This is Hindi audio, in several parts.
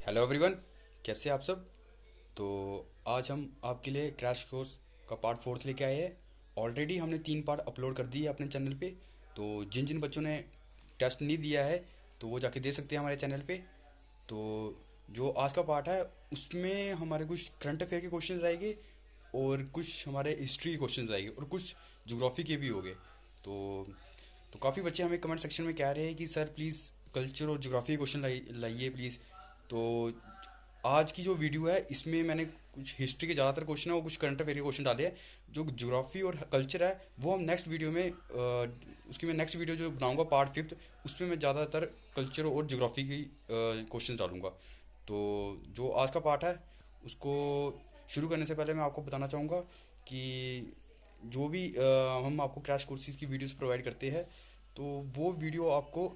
Hello everyone. कैसे हैं आप सब। तो आज हम आपके लिए क्रैश कोर्स का पार्ट फोर्थ लेके आए हैं। ऑलरेडी हमने 3 पार्ट अपलोड कर दिए अपने चैनल पे। तो जिन जिन बच्चों ने टेस्ट नहीं दिया है तो वो जाके दे सकते हैं हमारे चैनल पे। तो जो आज का पार्ट है उसमें हमारे कुछ करंट अफेयर के क्वेश्चन रहेंगे और कुछ हमारे हिस्ट्री के क्वेश्चन रहेंगे और कुछ ज्योग्राफी के भी होंगे। तो काफ़ी बच्चे हमें कमेंट सेक्शन में कह रहे हैं कि सर प्लीज़ कल्चर और ज्योग्राफी के क्वेश्चन लाइए प्लीज़। तो आज की जो वीडियो है इसमें मैंने कुछ हिस्ट्री के ज़्यादातर क्वेश्चन है और कुछ करंट अफेयर के क्वेश्चन डाले हैं। जो ज्योग्राफी और कल्चर है वो हम नेक्स्ट वीडियो में उसकी मैं नेक्स्ट वीडियो जो बनाऊंगा पार्ट फिफ्थ उसमें मैं ज़्यादातर कल्चर और ज्योग्राफी की क्वेश्चन डालूंगा। तो जो आज का पार्ट है उसको शुरू करने से पहले मैं आपको बताना चाहूँगा कि जो भी हम आपको क्रैश कोर्सेज की वीडियोस प्रोवाइड करते हैं तो वो वीडियो आपको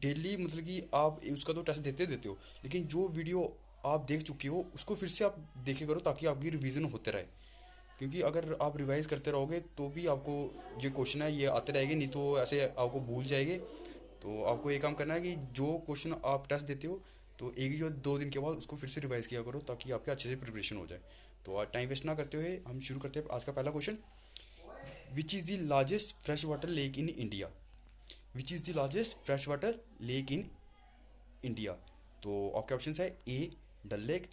डेली मतलब कि आप उसका तो टेस्ट देते देते हो, लेकिन जो वीडियो आप देख चुके हो उसको फिर से आप देखे करो ताकि आपकी रिवीजन होते रहे। क्योंकि अगर आप रिवाइज करते रहोगे तो भी आपको जो क्वेश्चन है ये आते रहेंगे, नहीं तो ऐसे आपको भूल जाएंगे। तो आपको ये काम करना है कि जो क्वेश्चन आप टेस्ट देते हो तो एक या 2 दिन के बाद उसको फिर से रिवाइज किया करो ताकि आपके अच्छे से प्रिपरेशन हो जाए। तो आज टाइम वेस्ट ना करते हुए हम शुरू करते हैं आज का पहला question. Which is the largest fresh water lake in India. Which is the largest fresh water lake in India. तो आपके ऑप्शन है ए डल लेक,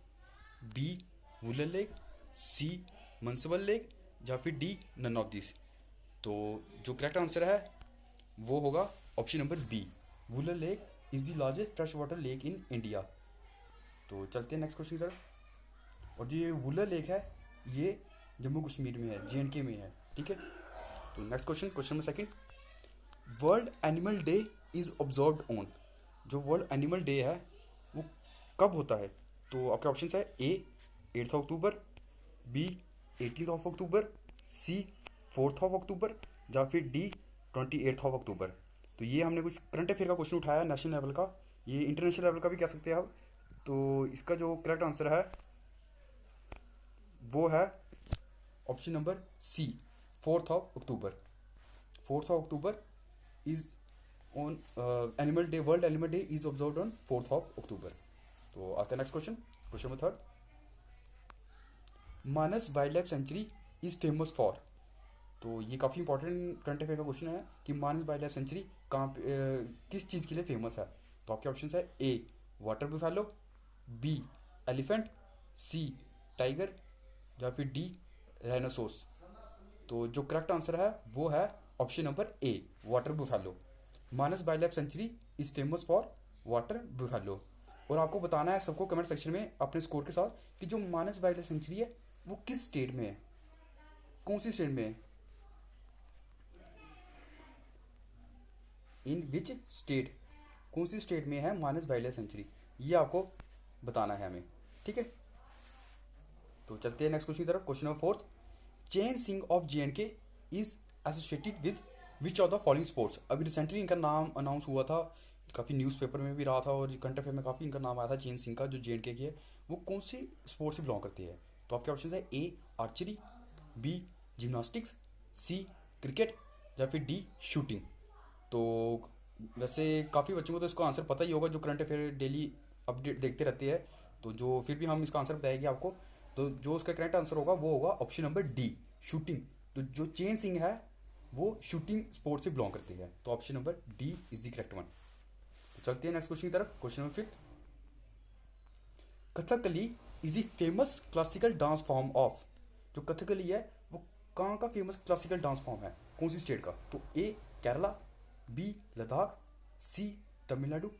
बी वुलर लेक, सी मनसबल लेक या फिर डी नन ऑफ दिस। तो जो करेक्ट आंसर है वो होगा option number B, Wular lake is the largest fresh water lake in India. तो चलते हैं नेक्स्ट क्वेश्चन की तरफ। और जो ये वुलर लेक है ये जम्मू कश्मीर में है, जे में है, ठीक है। तो next question, question number second. World animal day is observed on. जो वर्ल्ड एनिमल डे है वो कब होता है। तो आपके ऑप्शन है ए 8 अक्टूबर, बी 18 अक्टूबर, सी 4 अक्टूबर या फिर डी 28 अक्टूबर। तो ये हमने कुछ करंट अफेयर का क्वेश्चन उठाया नेशनल लेवल का, ये इंटरनेशनल लेवल का भी कह सकते हैं आप। तो इसका जो करेक्ट आंसर है वो है option number C, 4 October. 4 October is on animal day, world animal day is observe on 4 October. तो आज का next question, question number third. Manas wild life sanctuary is famous for. तो ये काफ़ी इंपॉर्टेंट करंट अफेयर का क्वेश्चन है कि मानस वाइल्ड लाइफ सेंचुरी कहाँ पे किस चीज़ के लिए फेमस है। तो आपके ऑप्शन है ए वाटर बुफेलो, बी एलिफेंट, सी टाइगर या फिर डी राइनोसोर्स। तो जो करेक्ट आंसर है वो है option number A water buffalo. Manas wild life sanctuary is famous for water buffalo. और आपको बताना है सबको कमेंट सेक्शन में अपने स्कोर के साथ कि जो मानस वाइल्ड लाइफ सेंचुरी है वो किस स्टेट में है, कौन सी स्टेट में है, इन विच स्टेट, कौन सी स्टेट में है मानस वाइल्ड लाइफ सेंचुरी, ये आपको बताना है हमें, ठीक है। तो चलते हैं नेक्स्ट क्वेश्चन की तरफ। Question number fourth. Chain Singh of J is associated with which of the following sports. अभी रिसेंटली इनका नाम अनाउंस हुआ था, काफ़ी न्यूज़पेपर में भी रहा था और करंट अफेयर में काफ़ी इनका नाम आया था चैन सिंह का, जो जे की है वो कौन सी स्पोर्ट्स से बिलोंग करती है। तो आपके ऑप्शन है ए आर्चरी, बी जिम्नास्टिक्स, सी क्रिकेट या फिर डी शूटिंग। तो वैसे काफ़ी बच्चों को तो इसका आंसर पता ही होगा जो करंट अफेयर डेली अपडेट देखते रहते हैं। तो जो फिर भी हम इसका आंसर बताएंगे आपको। तो जो उसका करेक्ट आंसर होगा वो होगा ऑप्शन नंबर डी शूटिंग। तो जो चेन सिंह है वो शूटिंग स्पोर्ट से बिलोंग करती है। तो option number D is the correct one. तो चलते हैं नेक्स्ट क्वेश्चन की तरफ। Question number fifth. Kathakali is the famous classical dance form of. जो कथकली है वो कहाँ का फेमस क्लासिकल डांस फॉर्म है, कौन सी स्टेट का। तो ए केरला, बी लद्दाख, सी तमिलनाडु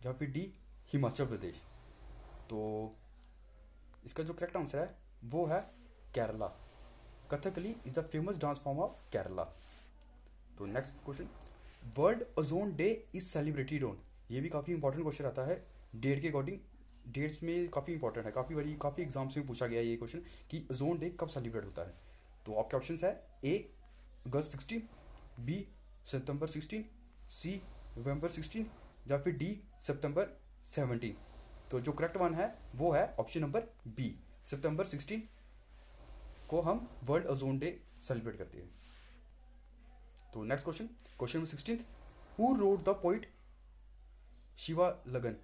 या फिर डी हिमाचल प्रदेश। तो इसका जो करेक्ट आंसर है वो है Kerala. Kathakali is the famous dance form of Kerala. तो next question. World ozone day is celebrated on. ये भी काफ़ी इंपॉर्टेंट क्वेश्चन आता है डेट के अकॉर्डिंग। डेट्स में काफ़ी इंपॉर्टेंट है, काफ़ी बड़ी काफ़ी एग्जाम्स में पूछा गया है ये क्वेश्चन कि ओजोन डे कब सेलिब्रेट होता है। तो आपके ऑप्शन है ए अगस्त 16, बी सितंबर 16, सी नवंबर 16 या फिर डी सितंबर 17। तो जो करेक्ट वन है वो है ऑप्शन नंबर बी, सितंबर 16 को हम वर्ल्ड ओजोन डे सेलिब्रेट करते हैं। तो next question, question number 16। Who wrote the poet Shiva लगन।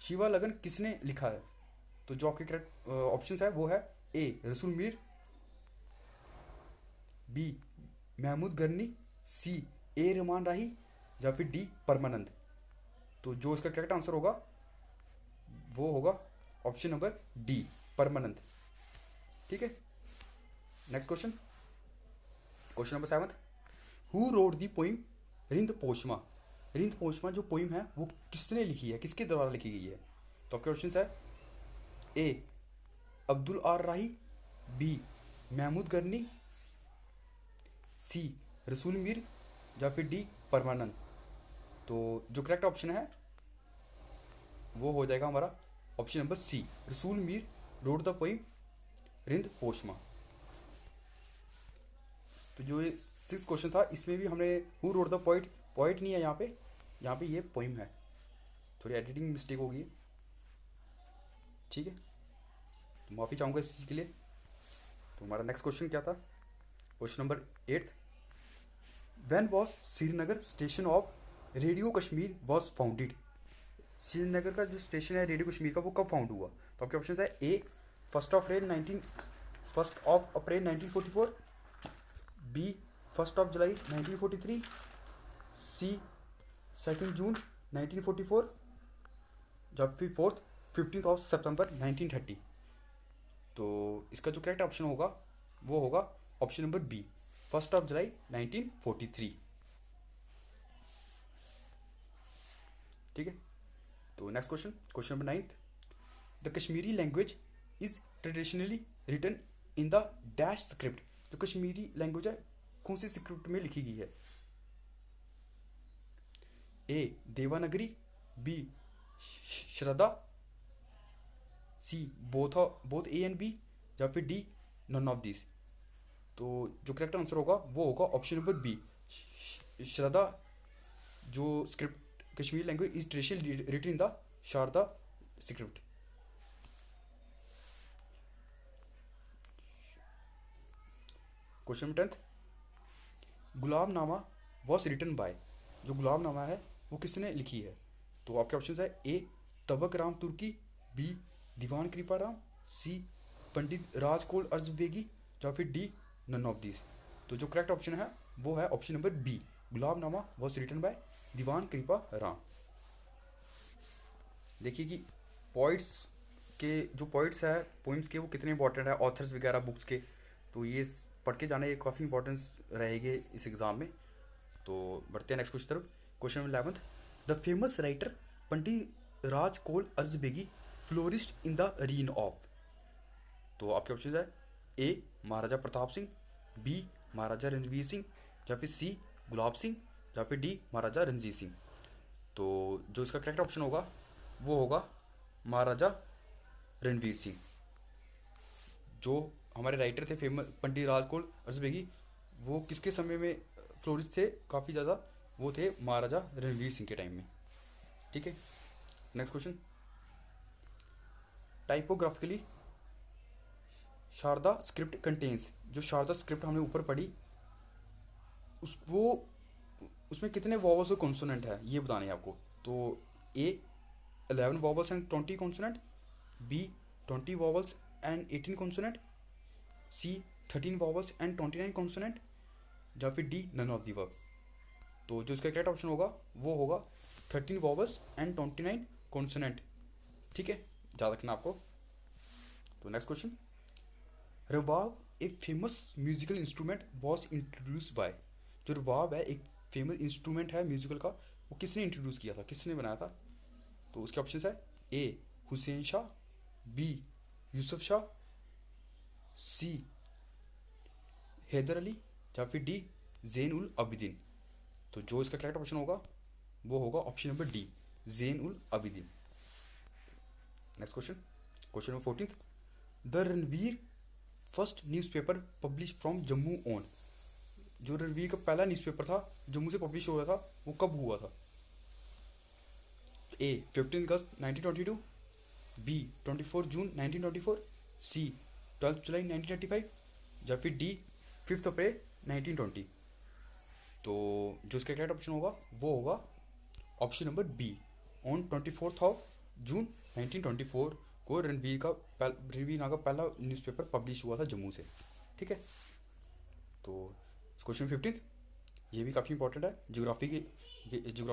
शिवा लगन किसने लिखा है। तो जो आपके करेक्ट ऑप्शन है वो है ए रसूल मीर, बी महमूद गरनी, सी ए रहमान राही, या फिर डी परमानंद। तो जो इसका करेक्ट आंसर होगा वो होगा ऑप्शन नंबर डी परमानंद। ठीक है, next question, question number 7। Who wrote the poem Rind Poshmal. Rind Poshmal जो पोइम है वो किसने लिखी है, किसके द्वारा लिखी गई है? तो आपके ऑप्शन है A Abdul R Rahi, B Mahmud Gami, C Rasul Mir, या फिर डी परमानंद। तो जो करेक्ट ऑप्शन है वो हो जाएगा हमारा option number C Rasul Mir wrote the poem Rind Poshmal. तो जो ये 6 क्वेश्चन था इसमें भी हमने who wrote the poet, poet नहीं है यहाँ पे ये पोइम है, थोड़ी एडिटिंग मिस्टेक होगी। ठीक है, तो माफ़ी चाहूँगा इस चीज़ के लिए। तो हमारा नेक्स्ट क्वेश्चन क्या था? Question number 8। When was Srinagar station of radio Kashmir was founded. Srinagar का जो स्टेशन है रेडियो कश्मीर का वो कब फाउंड हुआ? तो आपके ऑप्शन है ए फर्स्ट ऑफ अप्रैल 1944, बी 1 जुलाई 1943, सी 2 जून 1944, या फिर 15 सितंबर 1930। तो इसका जो करेक्ट ऑप्शन होगा वो होगा ऑप्शन नंबर बी 1 जुलाई 1943। ठीक है, तो next question, question number 9। The Kashmiri language is traditionally written in the dash script. तो कश्मीरी लैंग्वेज है कौन सी स्क्रिप्ट में लिखी गई है? A Devanagari, B Sharada, C both A and B, या फिर डी नन ऑफ दिस। तो जो करेक्ट आंसर होगा वो होगा ऑप्शन नंबर बी श्रद्धा। जो script Kashmiri language is traditionally written in the Sharada script. Question 10। Gulabnama was written by. जो गुलाबनामा है वो किसने लिखी है? तो आपके ऑप्शन है ए तबक राम तुर्की, बी दीवान कृपा राम, सी पंडित राजकोल अर्ज बेगी, या फिर डी नन ऑफ दिस। तो जो करेक्ट ऑप्शन है वो है option number B Gulabnama was written by Diwan Kripa Ram. देखिए कि पोइट्स के जो पोइट्स है पोइम्स के वो कितने इंपॉर्टेंट है, ऑथर्स वगैरह बुक्स के। तो ये पढ़ के जाना ये काफ़ी इंपॉर्टेंस रहेगी इस एग्ज़ाम में। तो बढ़ते हैं नेक्स्ट क्वेश्चन तरफ। Question number 11। The famous writer Pandit Raj Kaul Arzbegi flourished in the reign of. तो आपके ऑप्शन है ए महाराजा प्रताप सिंह, बी महाराजा रणवीर सिंह, या फिर सी गुलाब सिंह, या फिर डी महाराजा रणजीत सिंह। तो जो इसका करेक्ट ऑप्शन होगा वो होगा महाराजा रणवीर सिंह। जो हमारे राइटर थे फेमस पंडित राजकोल अर्जबेगी, वो किसके समय में फ्लोरिस्ट थे काफ़ी ज़्यादा? वो थे महाराजा रणवीर सिंह के टाइम में। ठीक है, next question. Typographically Sharada script contains. जो शारदा स्क्रिप्ट हमने ऊपर पढ़ी उसमें कितने वॉवल्स और कॉन्सोनेंट है ये बताने हैं आपको। तो A 11 vowels and 20 consonant, B 20 vowels and 18 consonant, C 13 vowels and 29 consonant, या फिर D none of the work. तो जो इसका करेक्ट ऑप्शन होगा वो होगा 13 वॉवल्स एंड 29 कॉन्सोनेंट। ठीक है, याद रखना आपको। तो next question. Rabab a famous musical instrument was introduced by. जो रबाब है एक फेमस इंस्ट्रूमेंट है म्यूजिकल का, वो किसने इंट्रोड्यूस किया था, किसने बनाया था? तो उसके ऑप्शन है ए हुसैन शाह, बी यूसुफ शाह, सी हैदर अली, या फिर डी जैन उल अबिदीन। तो जो इसका करेक्ट ऑप्शन होगा वो होगा option number D Zain ul Abidin. Next question, question number 14। The Ranveer first newspaper publish from Jammu on. जो रणवीर का पहला न्यूज़पेपर था जम्मू से पब्लिश हो रहा था वो कब हुआ था? ए 15 अगस्त 1922, बी 24 जून 1924, सी 12 जुलाई 1935, या फिर डी 5 अप्रैल 1920। तो जो इसका करेक्ट ऑप्शन होगा वो होगा ऑप्शन नंबर बी ऑन 24 जून 1924 को रणवीर नाग का पहला न्यूज़पेपर पब्लिश हुआ था जम्मू से। ठीक है, तो क्वेश्चन 15, ये भी काफ़ी इंपॉर्टेंट है ज्योग्राफी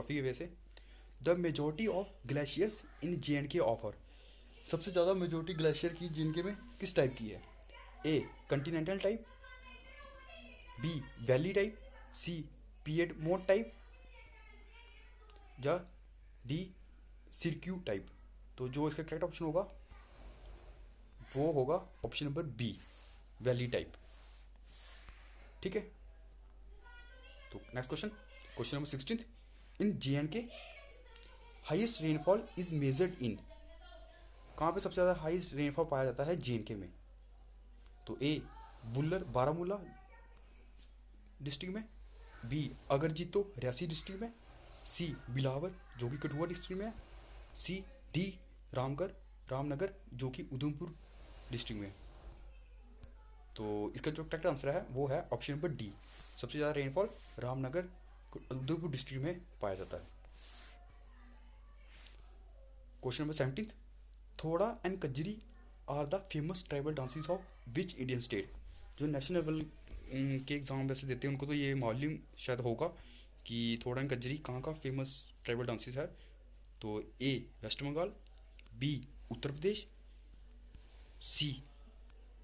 के वे से। The majority of glaciers in JNK offer, सबसे ज़्यादा मेजोरिटी ग्लेशियर की JNK में किस टाइप की है? A continental type, B valley type, C piedmont type, या डी सिरक्यू टाइप। तो जो इसका करेक्ट ऑप्शन होगा वो होगा option number B, valley type. ठीक है, तो next question number 16, in JNK highest rainfall is measured in, कहाँ पे सबसे ज़्यादा हाईएस्ट रेनफॉल पाया जाता है JNK में? तो ए बुल्लर बारामूला डिस्ट्रिक्ट में, बी अगरजीतो रियासी डिस्ट्रिक्ट में, सी बिलावर जो कि कठुआ डिस्ट्रिक्ट में है, सी डी रामनगर जो कि उधमपुर डिस्ट्रिक्ट में है। तो इसका जो करेक्ट आंसर है वो है ऑप्शन नंबर डी, सबसे ज़्यादा रेनफॉल रामनगर उधमपुर डिस्ट्रिक्ट में पाया जाता है। क्वेश्चन नंबर 17, थोड़ा and Kajari are the famous tribal dances of which Indian state? जो नेशनल लेवल के एग्ज़ाम वैसे देते हैं उनको तो ये मालूम शायद होगा कि थोड़ा एंड कजरी कहाँ का फेमस ट्राइबल डांसेस है। तो ए वेस्ट बंगाल, बी उत्तर प्रदेश, सी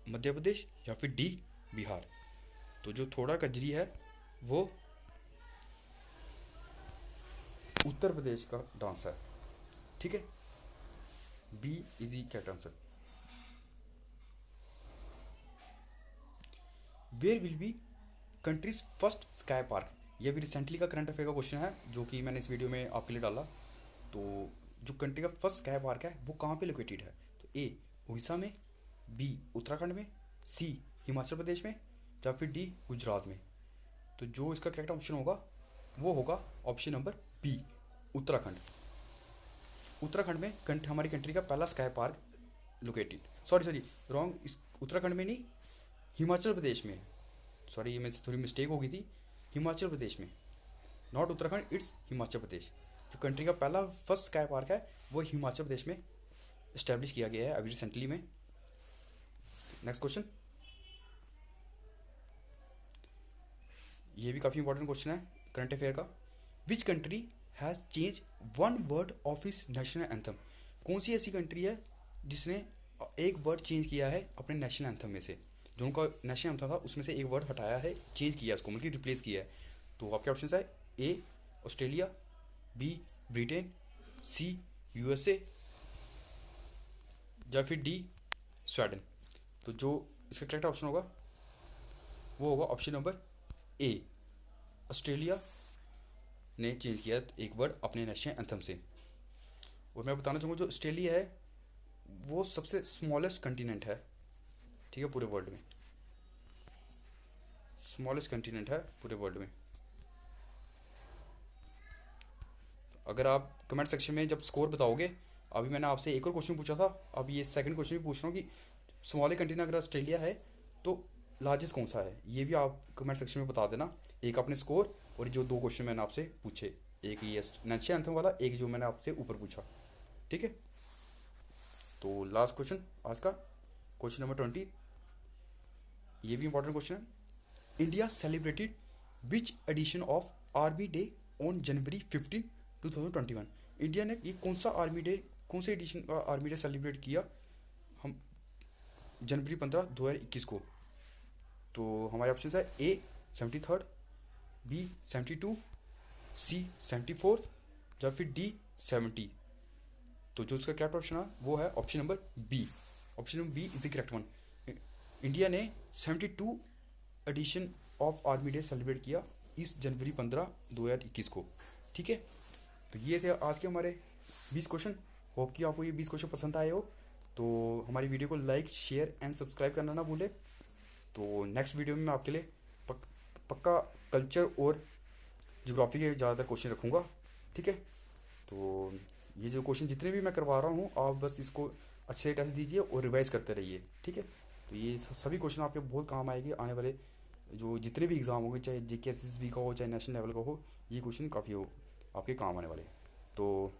मध्य प्रदेश, या फिर डी बिहार। तो जो थोड़ा कजरी है वो उत्तर प्रदेश का डांस है। ठीक है, B is the correct answer. Where will be country's first sky park, यह भी रिसेंटली का करंट अफेयर का क्वेश्चन है जो कि मैंने इस वीडियो में आपके लिए डाला। तो जो कंट्री का फर्स्ट स्काई पार्क है वो कहाँ पे लोकेटेड है? तो ए उड़ीसा में, बी उत्तराखंड में, सी हिमाचल प्रदेश में, या फिर डी गुजरात में। तो जो इसका करेक्ट ऑप्शन होगा वो होगा option number B, Uttarakhand. Uttarakhand में हमारी कंट्री का पहला sky park located, sorry wrong, इस उत्तराखंड में नहीं, हिमाचल प्रदेश में, सॉरी ये मेरे से थोड़ी मिस्टेक हो गई थी, हिमाचल प्रदेश में, नॉट उत्तराखंड, इट्स हिमाचल प्रदेश। जो कंट्री का पहला फर्स्ट स्काई पार्क है वो हिमाचल प्रदेश में इस्टेब्लिश किया गया है अभी रिसेंटली में। नेक्स्ट क्वेश्चन, ये भी काफ़ी इंपॉर्टेंट क्वेश्चन है करंट अफेयर का। Which country has change one word of इस नेशनल एंथम, कौन सी ऐसी कंट्री है जिसने एक वर्ड चेंज किया है अपने नेशनल एंथम में से? जो उनका नेशनल एंथम था उसमें से एक वर्ड हटाया है, चेंज किया उसको, मतलब रिप्लेस किया है। तो आपके ऑप्शन है A Australia, B Britain, C USA, या फिर डी स्वीडन। तो जो इसका करेक्ट ऑप्शन होगा वो होगा ऑप्शन नंबर ए, ऑस्ट्रेलिया ने चेंज किया एक वर्ड अपने नेशनल एंथम से। और मैं बताना चाहूँगा जो ऑस्ट्रेलिया है वो सबसे स्मॉलेस्ट कंटिनेंट है, ठीक है, पूरे वर्ल्ड में, स्मॉलेस्ट कंटिनेंट है पूरे वर्ल्ड में। अगर आप कमेंट सेक्शन में जब स्कोर बताओगे, अभी मैंने आपसे एक और क्वेश्चन पूछा था, अब ये सेकंड क्वेश्चन भी पूछ रहा हूँ कि स्मॉलेस्ट कंटिनेंट अगर ऑस्ट्रेलिया है तो लार्जेस्ट कौन सा है, ये भी आप कमेंट सेक्शन में बता देना, एक अपने स्कोर और जो दो क्वेश्चन मैंने आपसे पूछे, एक ये नेशनल एंथम वाला, एक जो मैंने आपसे ऊपर पूछा। ठीक है, तो लास्ट क्वेश्चन आज का, क्वेश्चन नंबर 20, ये भी इंपॉर्टेंट क्वेश्चन है। India celebrated which edition of army day on January 15, 2021? India ने ये कौन सा आर्मी डे, कौन से एडिशन का आर्मी डे सेलिब्रेट किया हम जनवरी 15, 2021 को? तो हमारे ऑप्शन है ए 73rd, बी 72, सी 74th, या फिर डी 70। तो जो उसका करेक्ट ऑप्शन है वो है option number B, option number B is the correct one. India ने 72 edition of army day celebrate किया इस जनवरी 15, 2021 को। ठीक है, तो ये थे आज के हमारे 20 क्वेश्चन। होप कि आपको ये 20 क्वेश्चन पसंद आए हो। तो हमारी वीडियो को लाइक शेयर एंड सब्सक्राइब करना ना भूले। तो नेक्स्ट वीडियो में मैं आपके लिए पक्का कल्चर और ज्योग्राफी के ज़्यादातर क्वेश्चन रखूँगा। ठीक है, तो ये जो क्वेश्चन जितने भी मैं करवा रहा हूँ आप बस इसको अच्छे से टेस्ट दीजिए और रिवाइज करते रहिए। ठीक है, तो ये सभी क्वेश्चन आपके बहुत काम आएंगे आने वाले जो जितने भी एग्ज़ाम होंगे, चाहे JK SSB का हो चाहे नेशनल लेवल का हो, ये क्वेश्चन काफ़ी हो आपके काम आने वाले। तो